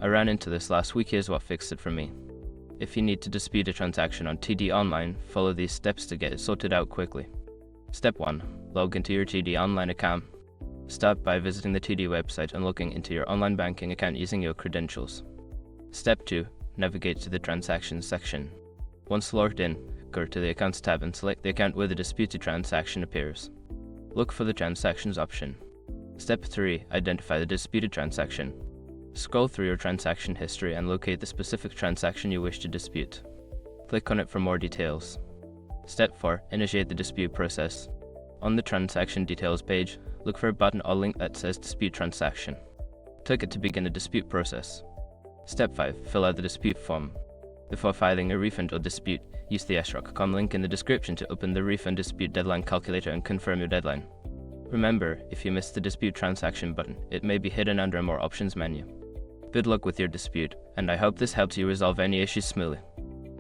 I ran into this last week. Here's what fixed it for me. If you need to dispute a transaction on TD Online, follow these steps to get it sorted out quickly. Step 1. Log into your TD Online account. Start by visiting the TD website and logging into your online banking account using your credentials. Step 2. Navigate to the Transactions section. Once logged in, go to the Accounts tab and select the account where the disputed transaction appears. Look for the Transactions option. Step 3. Identify the disputed transaction. Scroll through your transaction history and locate the specific transaction you wish to dispute. Click on it for more details. Step 4. Initiate the dispute process. On the Transaction Details page, look for a button or link that says Dispute Transaction. Click it to begin the dispute process. Step 5. Fill out the dispute form. Before filing a refund or dispute, use the sroc.com link in the description to open the refund dispute deadline calculator and confirm your deadline. Remember, if you miss the dispute transaction button, it may be hidden under a More Options menu. Good luck with your dispute, and I hope this helps you resolve any issues smoothly.